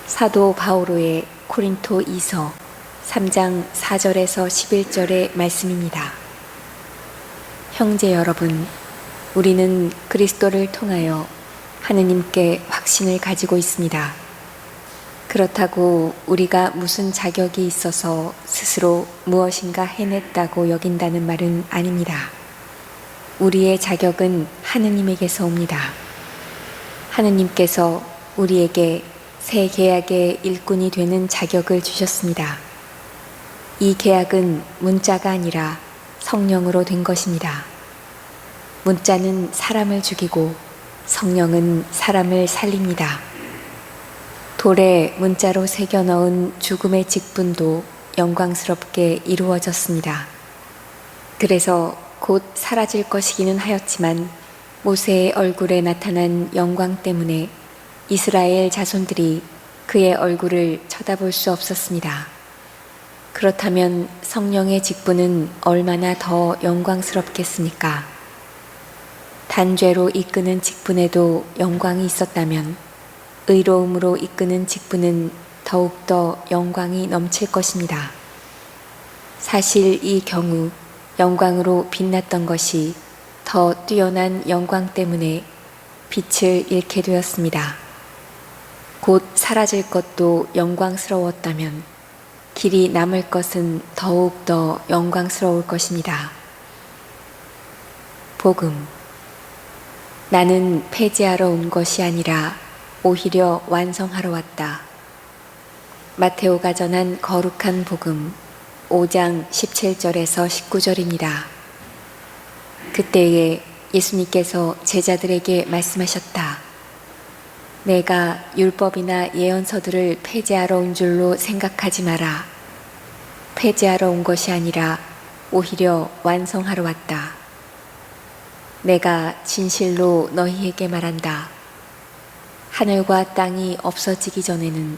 사도 바오로의 고린토 2서 3장 4절에서 11절의 말씀입니다. 형제 여러분, 우리는 그리스도를 통하여 하느님께 확신을 가지고 있습니다. 그렇다고 우리가 무슨 자격이 있어서 스스로 무엇인가 해냈다고 여긴다는 말은 아닙니다. 우리의 자격은 하느님에게서 옵니다. 하느님께서 우리에게 새 계약의 일꾼이 되는 자격을 주셨습니다. 이 계약은 문자가 아니라 성령으로 된 것입니다. 문자는 사람을 죽이고 성령은 사람을 살립니다. 돌에 문자로 새겨 넣은 죽음의 직분도 영광스럽게 이루어졌습니다. 그래서 곧 사라질 것이기는 하였지만 모세의 얼굴에 나타난 영광 때문에 이스라엘 자손들이 그의 얼굴을 쳐다볼 수 없었습니다. 그렇다면 성령의 직분은 얼마나 더 영광스럽겠습니까? 단죄로 이끄는 직분에도 영광이 있었다면 의로움으로 이끄는 직분은 더욱더 영광이 넘칠 것입니다. 사실 이 경우 영광으로 빛났던 것이 더 뛰어난 영광 때문에 빛을 잃게 되었습니다. 곧 사라질 것도 영광스러웠다면 길이 남을 것은 더욱 더 영광스러울 것입니다. 복음. 나는 폐지하러 온 것이 아니라 오히려 완성하러 왔다. 마테오가 전한 거룩한 복음 5장 17절에서 19절입니다. 그때에 예수님께서 제자들에게 말씀하셨다. 내가 율법이나 예언서들을 폐지하러 온 줄로 생각하지 마라. 폐지하러 온 것이 아니라 오히려 완성하러 왔다. 내가 진실로 너희에게 말한다. 하늘과 땅이 없어지기 전에는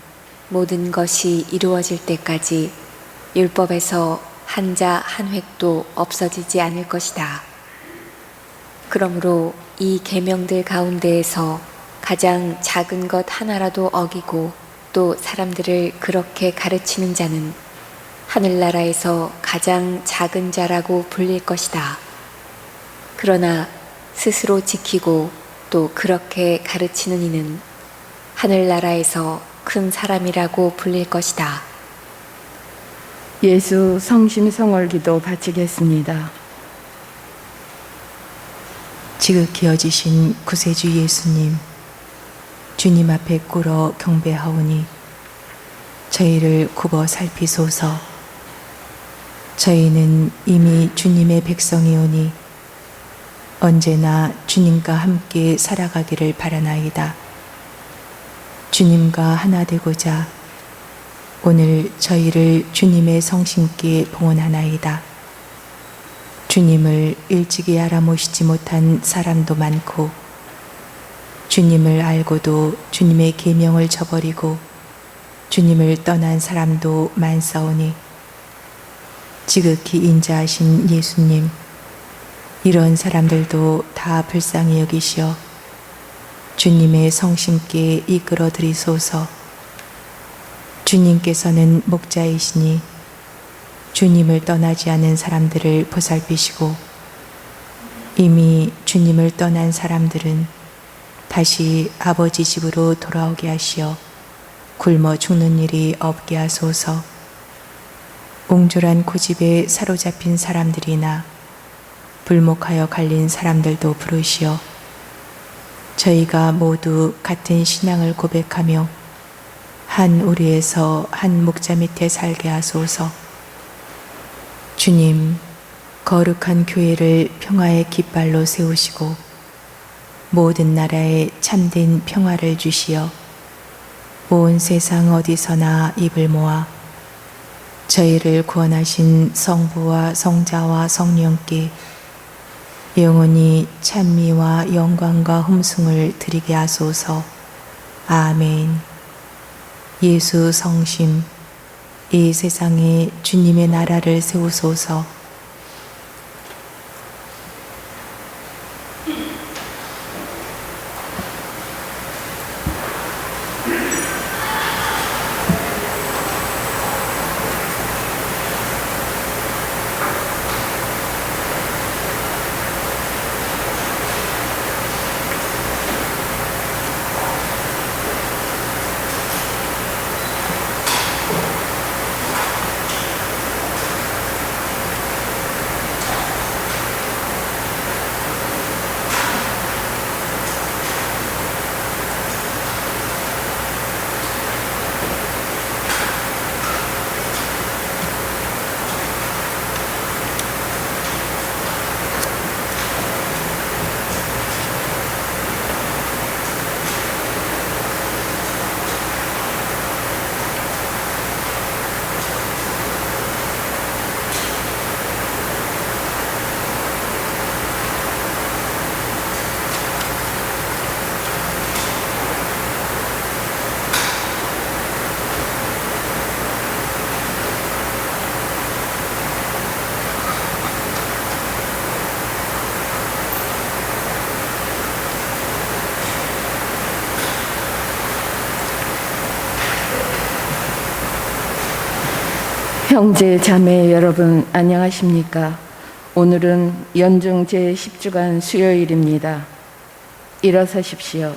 모든 것이 이루어질 때까지 율법에서 한 자 한 획도 없어지지 않을 것이다. 그러므로 이 계명들 가운데에서 가장 작은 것 하나라도 어기고 또 사람들을 그렇게 가르치는 자는 하늘나라에서 가장 작은 자라고 불릴 것이다. 그러나 스스로 지키고 또 그렇게 가르치는 이는 하늘나라에서 큰 사람이라고 불릴 것이다. 예수 성심성월기도 바치겠습니다. 지극히 여지신 구세주 예수님, 주님 앞에 꿇어 경배하오니 저희를 굽어 살피소서. 저희는 이미 주님의 백성이오니 언제나 주님과 함께 살아가기를 바라나이다. 주님과 하나 되고자 오늘 저희를 주님의 성신께 봉헌하나이다. 주님을 일찍이 알아모시지 못한 사람도 많고 주님을 알고도 주님의 계명을 저버리고 주님을 떠난 사람도 많사오니 지극히 인자하신 예수님, 이런 사람들도 다 불쌍히 여기시어 주님의 성심께 이끌어 드리소서. 주님께서는 목자이시니 주님을 떠나지 않은 사람들을 보살피시고 이미 주님을 떠난 사람들은 다시 아버지 집으로 돌아오게 하시어 굶어 죽는 일이 없게 하소서. 옹졸한 고집에 사로잡힌 사람들이나 불목하여 갈린 사람들도 부르시어 저희가 모두 같은 신앙을 고백하며 한 우리에서 한 목자 밑에 살게 하소서. 주님, 거룩한 교회를 평화의 깃발로 세우시고 모든 나라에 참된 평화를 주시어 온 세상 어디서나 입을 모아 저희를 구원하신 성부와 성자와 성령께 영원히 찬미와 영광과 hum승을 드리게 하소서. 아멘. 예수 성심, 이 세상에 주님의 나라를 세우소서. 형제 자매 여러분 안녕하십니까? 오늘은 연중 제10주간 수요일입니다. 일어서십시오.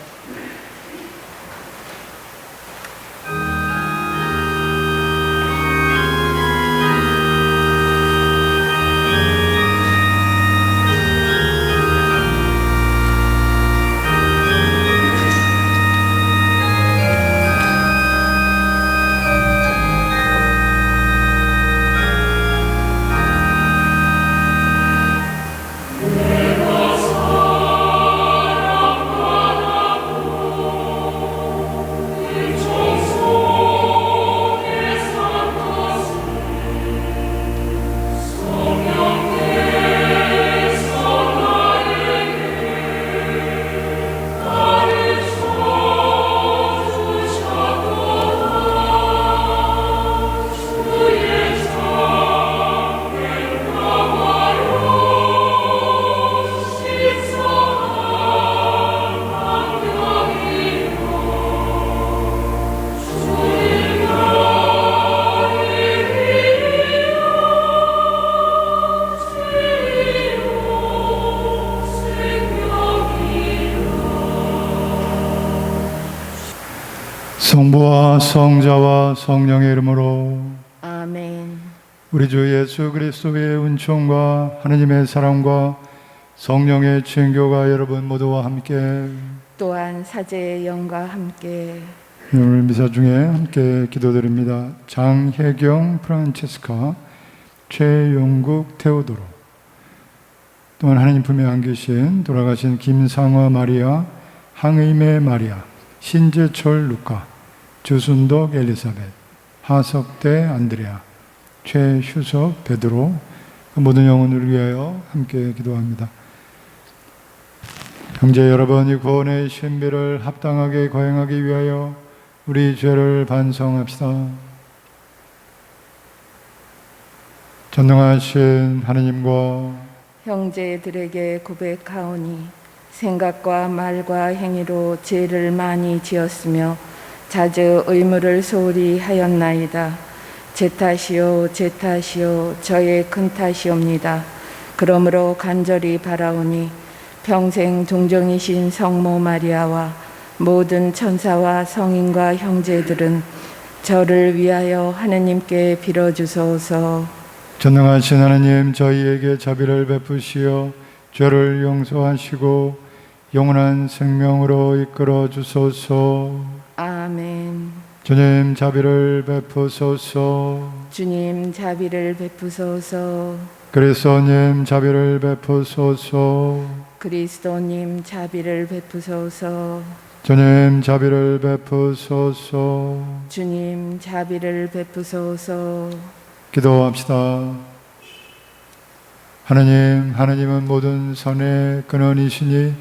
성부와 성자와 성령의 이름으로 아멘. 우리 주 예수 그리스도의 은총과 하느님의 사랑과 성령의 친교가 여러분 모두와 함께 또한 사제의 영과 함께 오늘 미사 중에 함께 기도드립니다. 장혜경 프란체스카, 최용국 테오도로, 또한 하나님 품에 안기신 돌아가신 김상화 마리아, 항의매 마리아, 신재철 루카, 주순덕 엘리사벳, 하석대 안드레아, 최휴석 베드로, 그 모든 영혼을 위하여 함께 기도합니다. 형제 여러분, 이 구원의 신비를 합당하게 거행하기 위하여 우리 죄를 반성합시다. 전능하신 하느님과 형제들에게 고백하오니 생각과 말과 행위로 죄를 많이 지었으며 자주 의무를 소홀히 하였나이다. 제 탓이요 제 탓이요 저의 큰 탓이옵니다. 그러므로 간절히 바라오니 평생 동정이신 성모 마리아와 모든 천사와 성인과 형제들은 저를 위하여 하느님께 빌어주소서. 전능하신 하나님, 저희에게 자비를 베푸시어 죄를 용서하시고 영원한 생명으로 이끌어 주소서. 아멘. 주님 자비를 베푸소서. 주님 자비를 베푸소서. 그리스도님 자비를 베푸소서. 그리스도님 자비를 베푸소서. 주님 자비를 베푸소서. 주님 자비를 베푸소서. 기도합시다. 하나님, 하나님은 모든 선의 근원이시니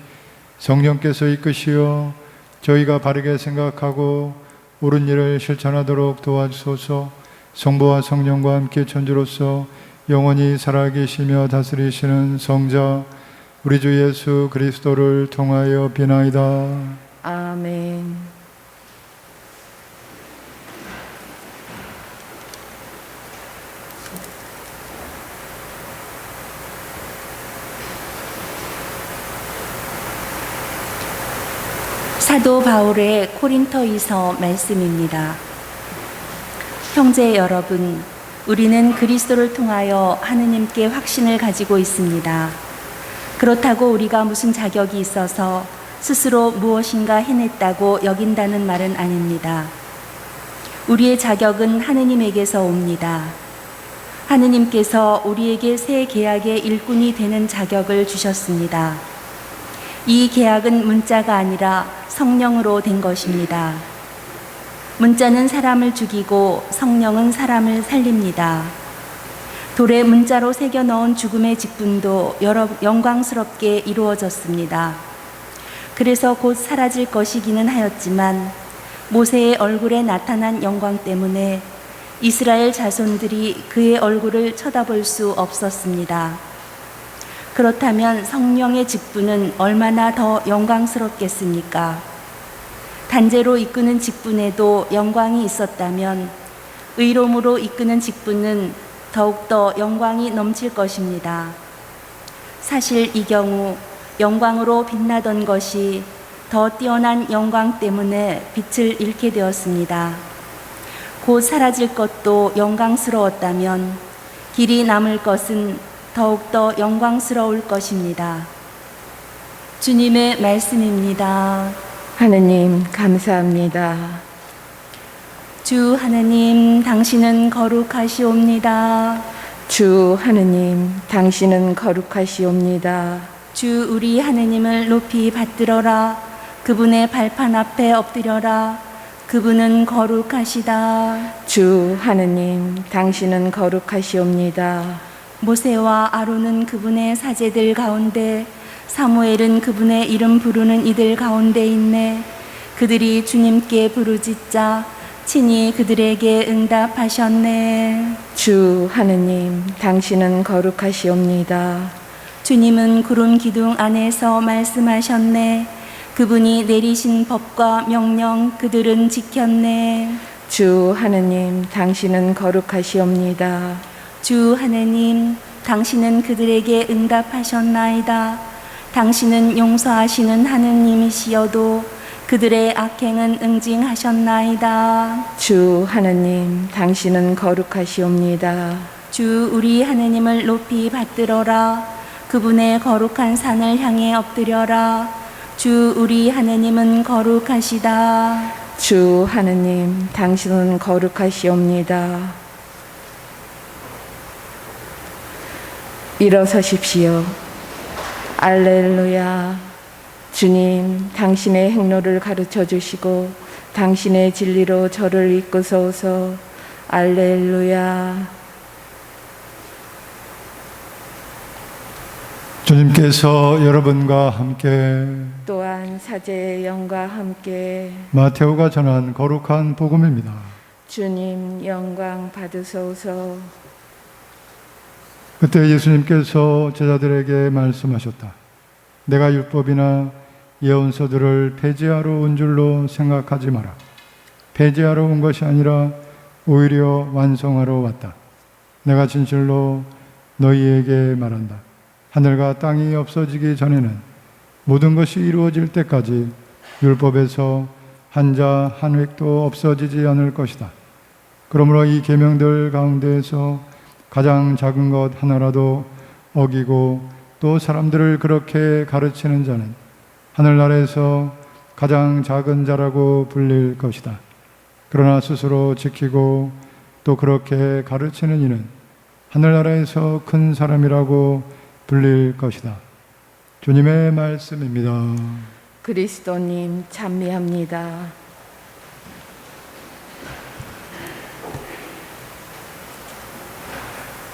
성령께서 이끄시어 저희가 바르게 생각하고 옳은 일을 실천하도록 도와주소서. 성부와 성령과 함께 천주로서 영원히 살아계시며 다스리시는 성자 우리 주 예수 그리스도를 통하여 비나이다. 아멘. 사도 바울의 코린토이서 말씀입니다. 형제 여러분, 우리는 그리스도를 통하여 하느님께 확신을 가지고 있습니다. 그렇다고 우리가 무슨 자격이 있어서 스스로 무엇인가 해냈다고 여긴다는 말은 아닙니다. 우리의 자격은 하느님에게서 옵니다. 하느님께서 우리에게 새 계약의 일꾼이 되는 자격을 주셨습니다. 이 계약은 문자가 아니라 성령으로 된 것입니다. 문자는 사람을 죽이고 성령은 사람을 살립니다. 돌에 문자로 새겨 넣은 죽음의 직분도 영광스럽게 이루어졌습니다. 그래서 곧 사라질 것이기는 하였지만 모세의 얼굴에 나타난 영광 때문에 이스라엘 자손들이 그의 얼굴을 쳐다볼 수 없었습니다. 그렇다면 성령의 직분은 얼마나 더 영광스럽겠습니까? 단죄로 이끄는 직분에도 영광이 있었다면 의로움으로 이끄는 직분은 더욱더 영광이 넘칠 것입니다. 사실 이 경우 영광으로 빛나던 것이 더 뛰어난 영광 때문에 빛을 잃게 되었습니다. 곧 사라질 것도 영광스러웠다면 길이 남을 것은 더욱더 영광스러울 것입니다. 주님의 말씀입니다. 하느님 감사합니다. 주 하느님, 당신은 거룩하시옵니다. 주 하느님 당신은 거룩하시옵니다. 주 우리 하느님을 높이 받들어라. 그분의 발판 앞에 엎드려라. 그분은 거룩하시다. 주 하느님 당신은 거룩하시옵니다. 모세와 아론은 그분의 사제들 가운데, 사무엘은 그분의 이름 부르는 이들 가운데 있네. 그들이 주님께 부르짖자 친히 그들에게 응답하셨네. 주 하느님 당신은 거룩하시옵니다. 주님은 구름 기둥 안에서 말씀하셨네. 그분이 내리신 법과 명령 그들은 지켰네. 주 하느님 당신은 거룩하시옵니다. 주 하느님, 당신은 그들에게 응답하셨나이다. 당신은 용서하시는 하느님이시여도 그들의 악행은 응징하셨나이다. 주 하느님 당신은 거룩하시옵니다. 주 우리 하느님을 높이 받들어라. 그분의 거룩한 산을 향해 엎드려라. 주 우리 하느님은 거룩하시다. 주 하느님 당신은 거룩하시옵니다. 일어서십시오. 알렐루야. 주님, 당신의 행로를 가르쳐 주시고 당신의 진리로 저를 이끄소서. 알렐루야. 주님께서 여러분과 함께 또한 사제의 영과 함께 마테오가 전한 거룩한 복음입니다. 주님 영광 받으소서. 그때 예수님께서 제자들에게 말씀하셨다. 내가 율법이나 예언서들을 폐지하러 온 줄로 생각하지 마라. 폐지하러 온 것이 아니라 오히려 완성하러 왔다. 내가 진실로 너희에게 말한다. 하늘과 땅이 없어지기 전에는 모든 것이 이루어질 때까지 율법에서 한자 한 획도 없어지지 않을 것이다. 그러므로 이 계명들 가운데에서 가장 작은 것 하나라도 어기고 또 사람들을 그렇게 가르치는 자는 하늘나라에서 가장 작은 자라고 불릴 것이다. 그러나 스스로 지키고 또 그렇게 가르치는 이는 하늘나라에서 큰 사람이라고 불릴 것이다. 주님의 말씀입니다. 그리스도님 찬미합니다.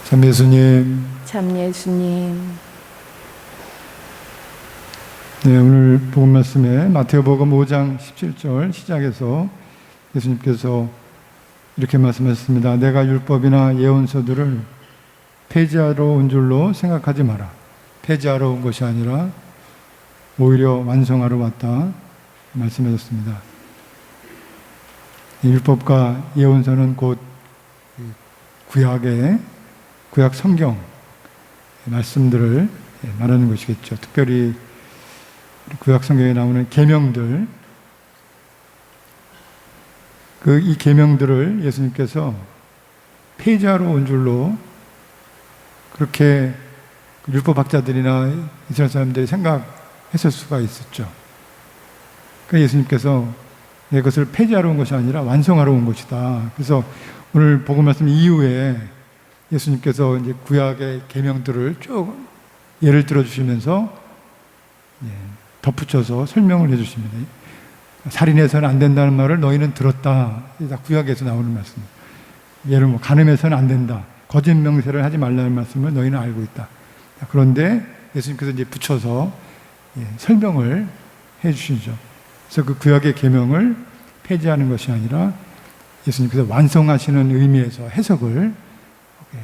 참 예수님, 참 예수님. 네, 오늘 복음 말씀에 마태복음 5장 17절 시작해서 예수님께서 이렇게 말씀하셨습니다. 내가 율법이나 예언서들을 폐지하러 온 줄로 생각하지 마라. 폐지하러 온 것이 아니라 오히려 완성하러 왔다 말씀하셨습니다. 율법과 예언서는 곧 구약 성경 말씀들을 말하는 것이겠죠. 특별히 구약 성경에 나오는 계명들, 이 계명들을 예수님께서 폐지하러 온 줄로 그렇게 율법학자들이나 이스라엘 사람들이 생각했을 수가 있었죠. 그러니까 예수님께서 그것을 폐지하러 온 것이 아니라 완성하러 온 것이다. 그래서 오늘 복음 말씀 이후에 예수님께서 이제 구약의 계명들을 쭉 예를 들어 주시면서 덧붙여서 설명을 해 주십니다. 살인해서는 안 된다는 말을 너희는 들었다. 다 구약에서 나오는 말씀입니다. 예를 간음해서는 안 된다. 거짓 명세를 하지 말라는 말씀을 너희는 알고 있다. 그런데 예수님께서 이제 붙여서 설명을 해 주시죠. 그래서 그 구약의 계명을 폐지하는 것이 아니라 예수님께서 완성하시는 의미에서 해석을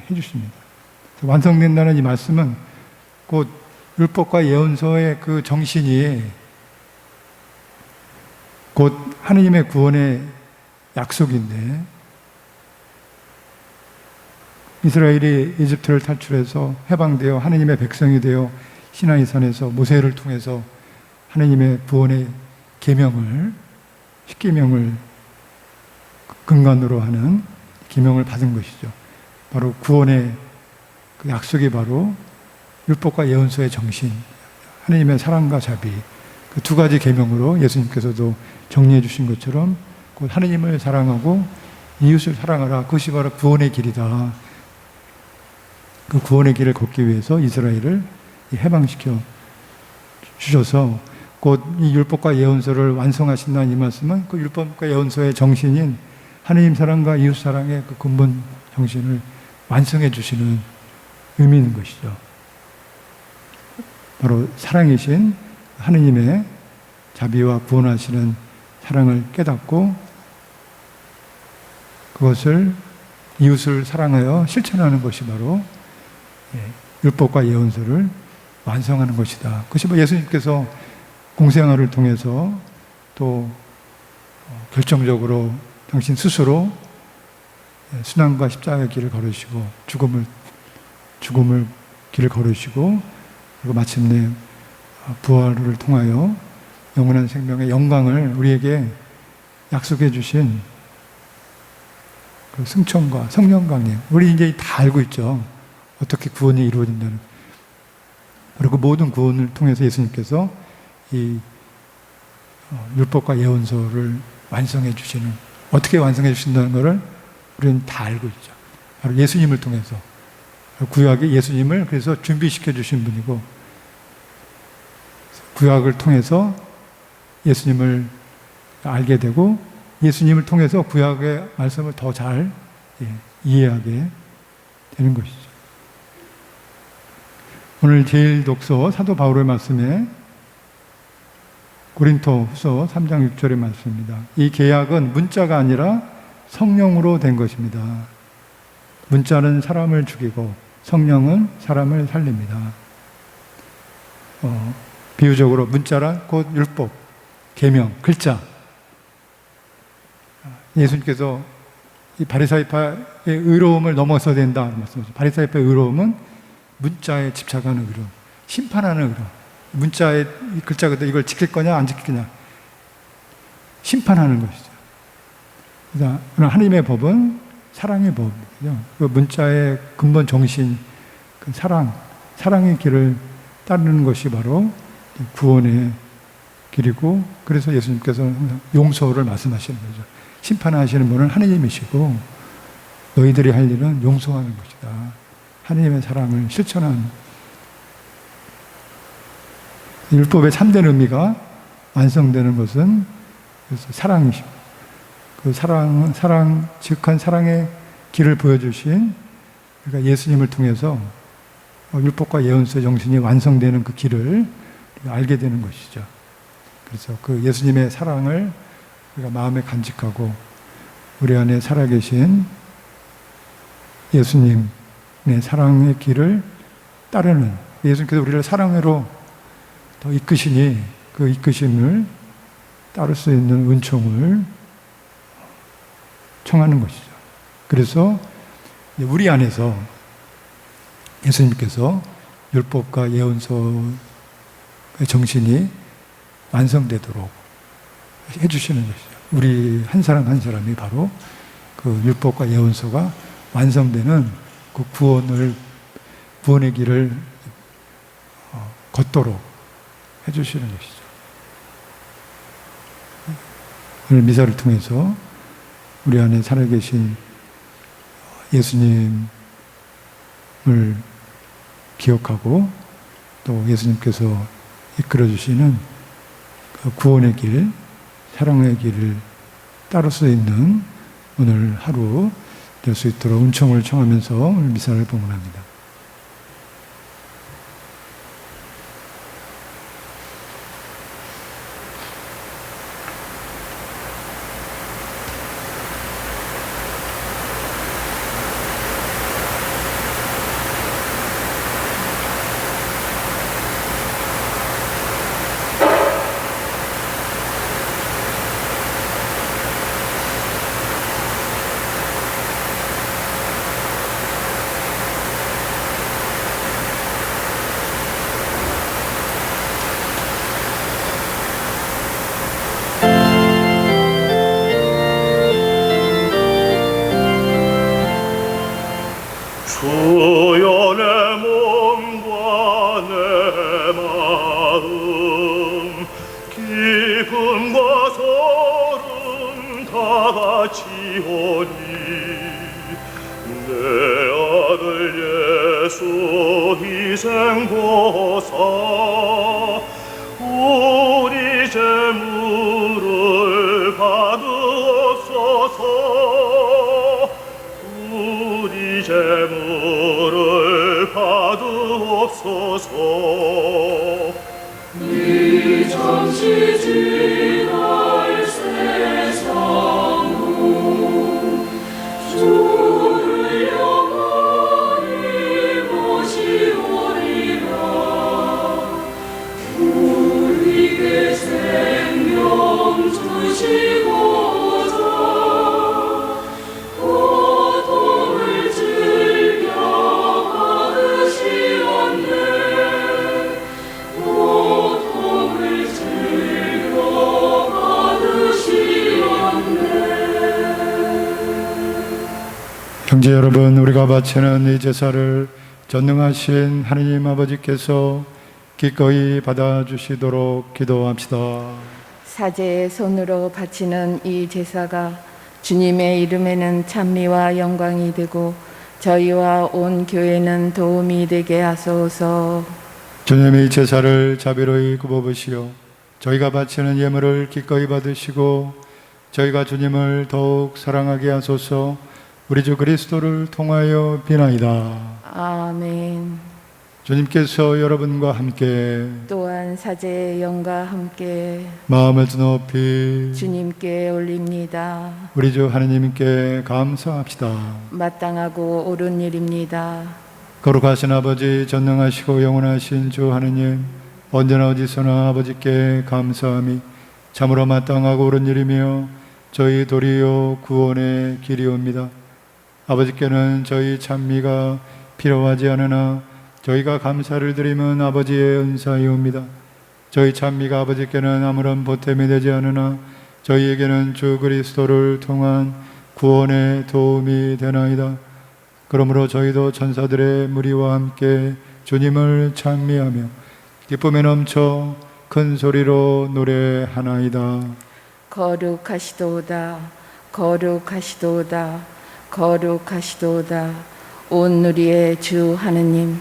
해 주십니다. 완성된다는 이 말씀은 곧 율법과 예언서의 그 정신이 곧 하느님의 구원의 약속인데 이스라엘이 이집트를 탈출해서 해방되어 하느님의 백성이 되어 시나이 산에서 모세를 통해서 하느님의 구원의 계명을, 십계명을 근간으로 하는 계명을 받은 것이죠. 바로 구원의 그 약속이 바로 율법과 예언서의 정신, 하느님의 사랑과 자비, 그 두 가지 계명으로 예수님께서도 정리해 주신 것처럼 곧 하느님을 사랑하고 이웃을 사랑하라. 그것이 바로 구원의 길이다. 그 구원의 길을 걷기 위해서 이스라엘을 해방시켜 주셔서 곧 이 율법과 예언서를 완성하신다는 이 말씀은 그 율법과 예언서의 정신인 하느님 사랑과 이웃 사랑의 그 근본 정신을 완성해 주시는 의미 있는 것이죠. 바로 사랑이신 하느님의 자비와 구원하시는 사랑을 깨닫고 그것을 이웃을 사랑하여 실천하는 것이 바로 율법과 예언서를 완성하는 것이다. 그것이 예수님께서 공생활을 통해서 또 결정적으로 당신 스스로 순환과 십자가의 길을 걸으시고 죽음을 길을 걸으시고 그리고 마침내 부활을 통하여 영원한 생명의 영광을 우리에게 약속해 주신 그 승천과 성령 강림, 우리 이제 다 알고 있죠. 어떻게 구원이 이루어진다는. 그리고 모든 구원을 통해서 예수님께서 이 율법과 예언서를 완성해 주시는, 어떻게 완성해 주신다는 것을 우리는 다 알고 있죠. 바로 예수님을 통해서. 구약에 예수님을 그래서 준비시켜 주신 분이고, 구약을 통해서 예수님을 알게 되고, 예수님을 통해서 구약의 말씀을 더 잘 이해하게 되는 것이죠. 오늘 제일 독서 사도 바울의 말씀에 고린토 후서 3장 6절의 말씀입니다. 이 계약은 문자가 아니라 성령으로 된 것입니다. 문자는 사람을 죽이고 성령은 사람을 살립니다. 비유적으로 문자란 곧 율법, 계명, 글자. 예수님께서 이 바리사이파의 의로움을 넘어서야 된다 말씀하셨죠. 바리사이파의 의로움은 문자에 집착하는 의로움, 심판하는 의로움. 문자의 글자거든 이걸 지킬 거냐 안 지킬 거냐 심판하는 것이죠. 그러나 하나님의 법은 사랑의 법이죠. 그 문자의 근본 정신, 그 사랑의 길을 따르는 것이 바로 구원의 길이고, 그래서 예수님께서 항상 용서를 말씀하시는 거죠. 심판하시는 분은 하나님이시고 너희들이 할 일은 용서하는 것이다. 하나님의 사랑을 실천하는, 율법의 참된 의미가 완성되는 것은 그래서 사랑이시고, 그 사랑은 즉한 사랑의 길을 보여주신, 그러니까 예수님을 통해서 율법과 예언서의 정신이 완성되는 그 길을 알게 되는 것이죠. 그래서 그 예수님의 사랑을 우리가 마음에 간직하고 우리 안에 살아계신 예수님의 사랑의 길을 따르는, 예수님께서 우리를 사랑으로 더 이끄시니 그 이끄심을 따를 수 있는 은총을 청하는 것이죠. 그래서 우리 안에서 예수님께서 율법과 예언서의 정신이 완성되도록 해주시는 것이죠. 우리 한 사람 한 사람이 바로 그 율법과 예언서가 완성되는 그 구원의 길을 걷도록 해주시는 것이죠. 오늘 미사를 통해서 우리 안에 살아계신 예수님을 기억하고 또 예수님께서 이끌어주시는 그 구원의 길, 사랑의 길을 따를 수 있는 오늘 하루 될 수 있도록 은총을 청하면서 오늘 미사를 봉헌합니다. 바라시오니 내 아들 예수 희생보사 우리 재물을 받으옵소서 우리 재물을 받으옵소서 이 잠시 지날 세상은 주를 영원히 모시오리라 우리에게 생명 주시고자 고통을 즐겨 받으시었네 고통을 즐겨 받으시었네. 형제 여러분, 우리가 바치는 이 제사를 전능하신 하느님 아버지께서 기꺼이 받아주시도록 기도합시다. 사제의 손으로 바치는 이 제사가 주님의 이름에는 찬미와 영광이 되고 저희와 온 교회는 도움이 되게 하소서. 주님의 이 제사를 자비로이 굽어보시오. 저희가 바치는 예물을 기꺼이 받으시고 저희가 주님을 더욱 사랑하게 하소서. 우리 주 그리스도를 통하여 비나이다. 아멘. 주님께서 여러분과 함께 또한 사제의 영과 함께 마음을 높이 주님께 올립니다. 우리 주 하느님께 감사합시다. 마땅하고 옳은 일입니다. 거룩하신 아버지, 전능하시고 영원하신 주 하느님, 언제나 어디서나 아버지께 감사함이 참으로 마땅하고 옳은 일이며 저희 도리어 구원의 길이옵니다. 아버지께는 저희 찬미가 필요하지 않으나 저희가 감사를 드리면 아버지의 은사이옵니다. 저희 찬미가 아버지께는 아무런 보탬이 되지 않으나 저희에게는 주 그리스도를 통한 구원의 도움이 되나이다. 그러므로 저희도 천사들의 무리와 함께 주님을 찬미하며 기쁨에 넘쳐 큰 소리로 노래하나이다. 거룩하시도다 거룩하시도다 거룩하시도다. 온 누리의 주 하느님,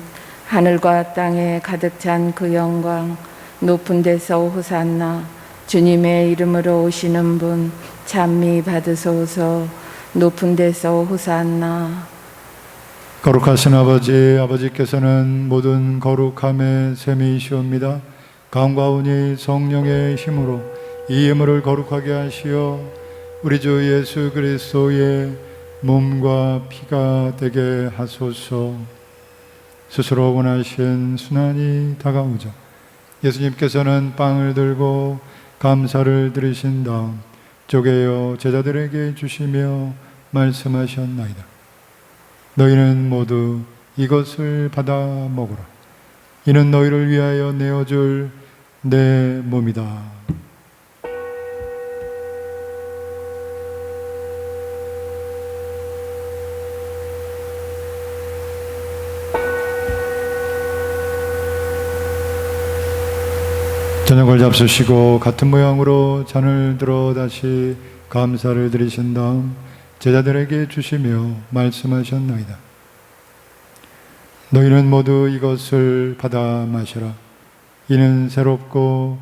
하늘과 땅에 가득 찬 그 영광, 높은 데서 호산나. 주님의 이름으로 오시는 분 찬미 받으소서. 높은 데서 호산나. 거룩하신 아버지, 아버지께서는 모든 거룩함의 셈이시옵니다. 강과운이 성령의 힘으로 이 예물을 거룩하게 하시어 우리 주 예수 그리스도의 몸과 피가 되게 하소서. 스스로 원하신 순환이 다가오자 예수님께서는 빵을 들고 감사를 드리신 다음 쪼개어 제자들에게 주시며 말씀하셨나이다. 너희는 모두 이것을 받아 먹으라. 이는 너희를 위하여 내어줄 내 몸이다. 저녁을 잡수시고 같은 모양으로 잔을 들어 다시 감사를 드리신 다음 제자들에게 주시며 말씀하셨나이다. 너희는 모두 이것을 받아 마시라. 이는 새롭고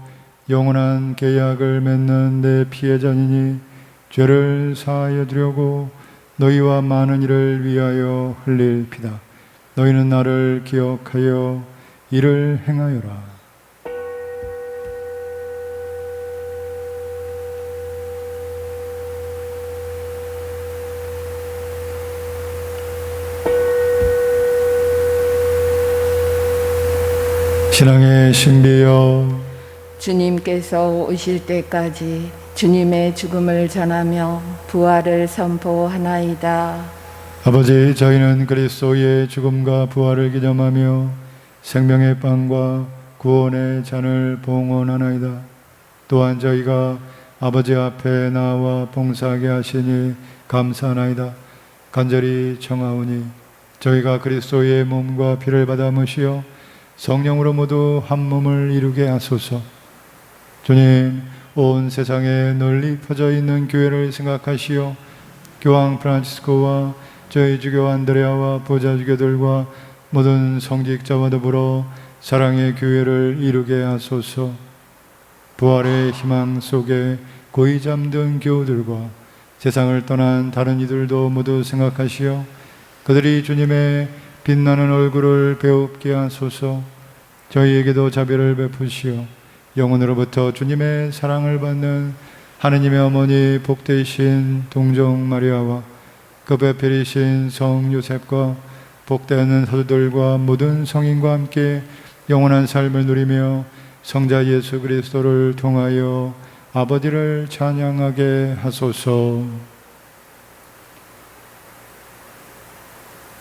영원한 계약을 맺는 내 피의 잔이니 죄를 사하여 주려고 너희와 많은 이를 위하여 흘릴 피다. 너희는 나를 기억하여 이를 행하여라. 신앙의 신비여, 주님께서 오실 때까지 주님의 죽음을 전하며 부활을 선포하나이다. 아버지, 저희는 그리스도의 죽음과 부활을 기념하며 생명의 빵과 구원의 잔을 봉헌하나이다. 또한 저희가 아버지 앞에 나와 봉사하게 하시니 감사하나이다. 간절히 청하오니 저희가 그리스도의 몸과 피를 받아 모시어 성령으로 모두 한 몸을 이루게 하소서. 주님, 온 세상에 널리 퍼져 있는 교회를 생각하시어 교황 프란치스코와 저희 주교 안드레아와 보좌 주교들과 모든 성직자와 더불어 사랑의 교회를 이루게 하소서. 부활의 희망 속에 고이 잠든 교우들과 세상을 떠난 다른 이들도 모두 생각하시어 그들이 주님의 빛나는 얼굴을 배웁게 하소서. 저희에게도 자비를 베푸시어 영원으로부터 주님의 사랑을 받는 하느님의 어머니 복되신 동정 마리아와 그 배필이신 성 요셉과 복되는 사도들과 모든 성인과 함께 영원한 삶을 누리며 성자 예수 그리스도를 통하여 아버지를 찬양하게 하소서.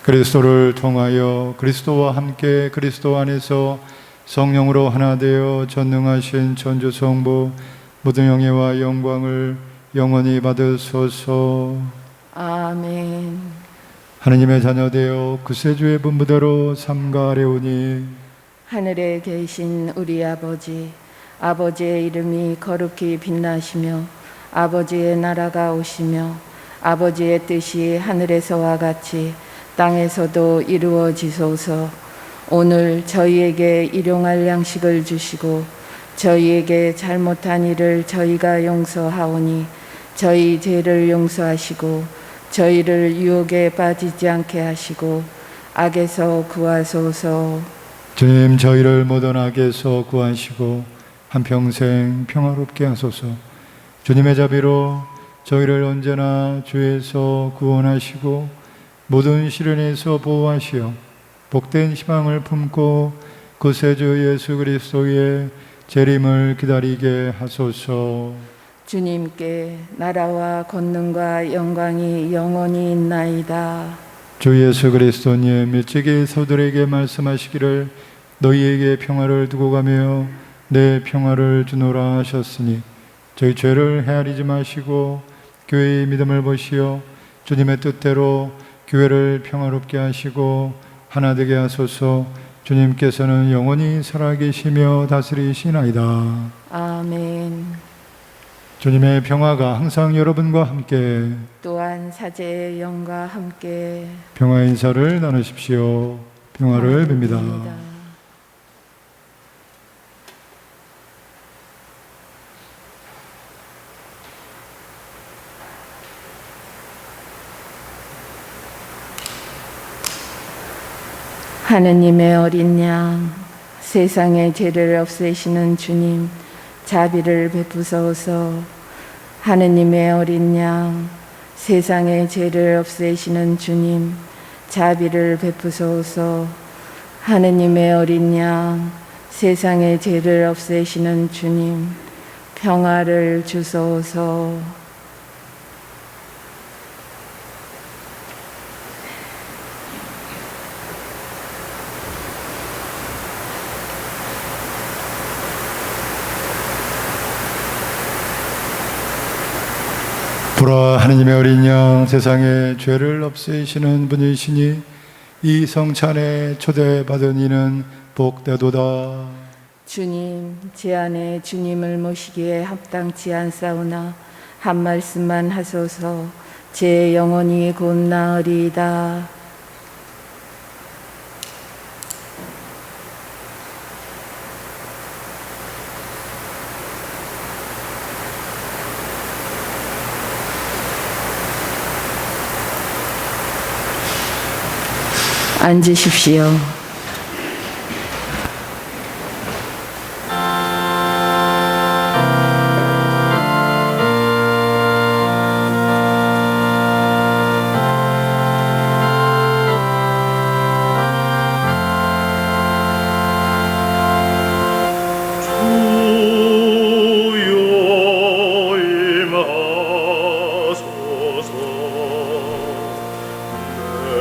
그리스도를 통하여 그리스도와 함께 그리스도 안에서 성령으로 하나 되어 전능하신 천주성부 모든 영예와 영광을 영원히 받으소서. 아멘. 하느님의 자녀 되어 구세주의 분부대로 삼가하려오니 하늘에 계신 우리 아버지, 아버지의 이름이 거룩히 빛나시며 아버지의 나라가 오시며 아버지의 뜻이 하늘에서와 같이 땅에서도 이루어지소서. 오늘 저희에게 일용할 양식을 주시고 저희에게 잘못한 일을 저희가 용서하오니 저희 죄를 용서하시고 저희를 유혹에 빠지지 않게 하시고 악에서 구하소서. 주님, 저희를 모든 악에서 구하시고 한평생 평화롭게 하소서. 주님의 자비로 저희를 언제나 죄에서 구원하시고 모든 시련에서 보호하시어 복된 희망을 품고 구세주 예수 그리스도의 재림을 기다리게 하소서. 주님께 나라와 권능과 영광이 영원히 있나이다. 주 예수 그리스도님 일찍이 서들에게 말씀하시기를 너희에게 평화를 두고 가며 내 평화를 주노라 하셨으니 저희 죄를 헤아리지 마시고 교회의 믿음을 보시어 주님의 뜻대로 교회를 평화롭게 하시고 하나 되게 하소서. 주님께서는 영원히 살아계시며 다스리시나이다. 아멘. 주님의 평화가 항상 여러분과 함께 또한 사제의 영과 함께 평화의 인사를 나누십시오. 평화를 빕니다. 하느님의 어린 양, 세상의 죄를 없애시는 주님, 자비를 베푸소서. 하느님의 어린 양, 세상의 죄를 없애시는 주님, 자비를 베푸소서. 하느님의 어린 양, 세상의 죄를 없애시는 주님, 평화를 주소서. 보라, 하느님의 어린 양, 세상의 죄를 없애시는 분이시니 이 성찬에 초대받은 이는 복되도다. 주님, 제 안에 주님을 모시기에 합당치 않사오나 한 말씀만 하소서. 제 영혼이 곧 나으리이다. 앉으십시오. 주여 임하소서. 내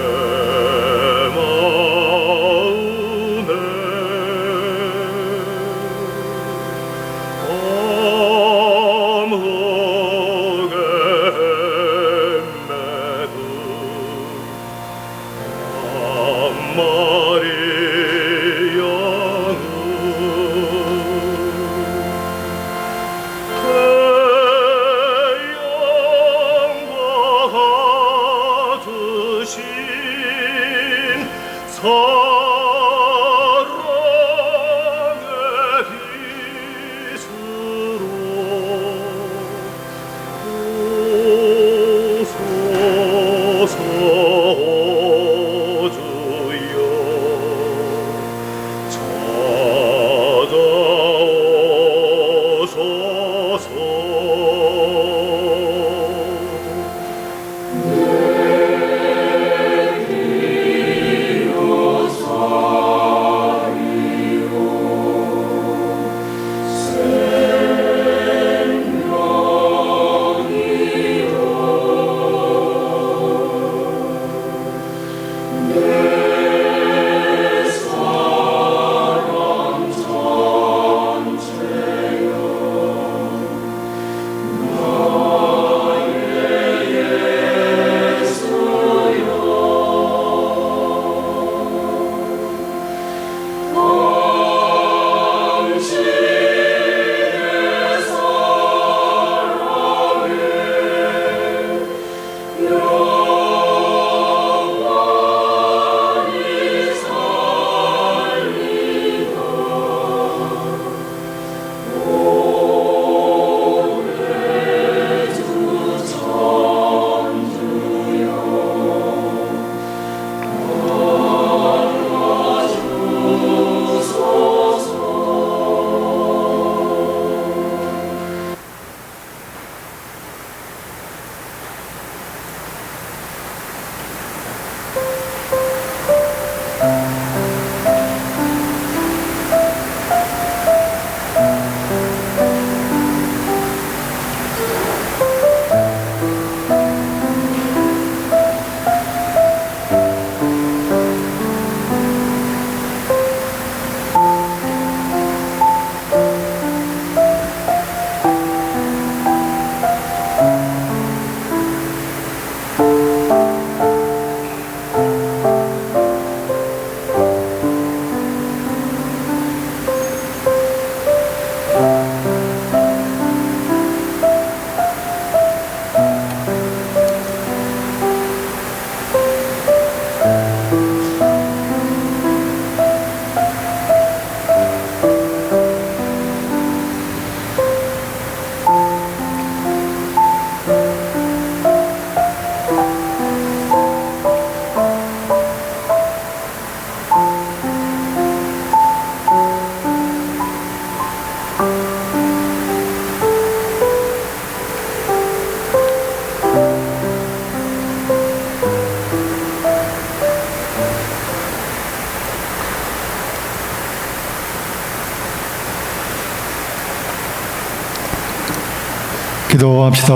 기도합시다.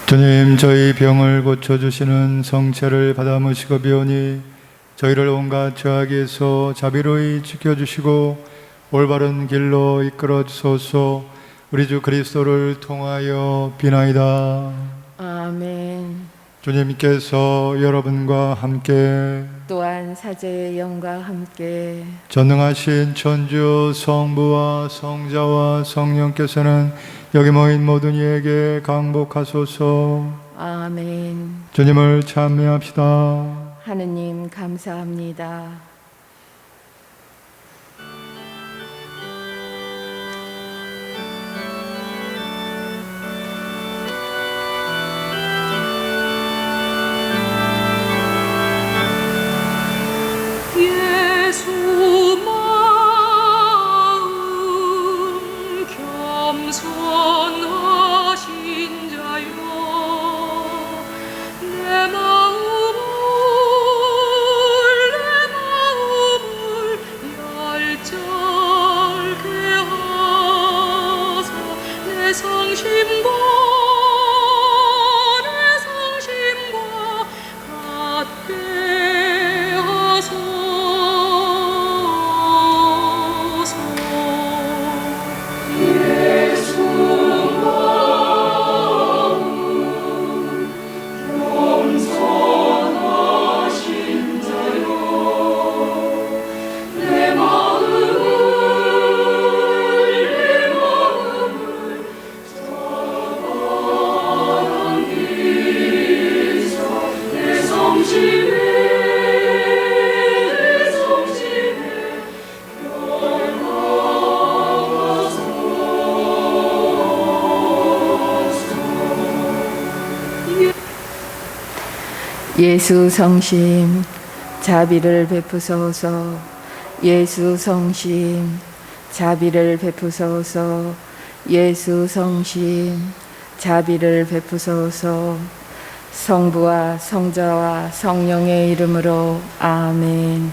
주님, 저희 병을 고쳐주시는 성체를 받아 모시고 비오니 저희를 온갖 죄악에서 자비로이 지켜주시고 올바른 길로 이끌어 주소서. 우리 주 그리스도를 통하여 비나이다. 아멘. 주님께서 여러분과 함께 또한 사제의 영과 함께 전능하신 천주 성부와 성자와 성령께서는 여기 모인 모든 이에게 강복하소서. 아멘. 주님을 찬미합시다. 하느님 감사합니다. 예수 마음 겸손하신 자여 내 마음을 예수 성심 자비를 베푸소서. 예수 성심 자비를 베푸소서. 예수 성심 자비를 베푸소서. 성부와 성자와 성령의 이름으로 아멘.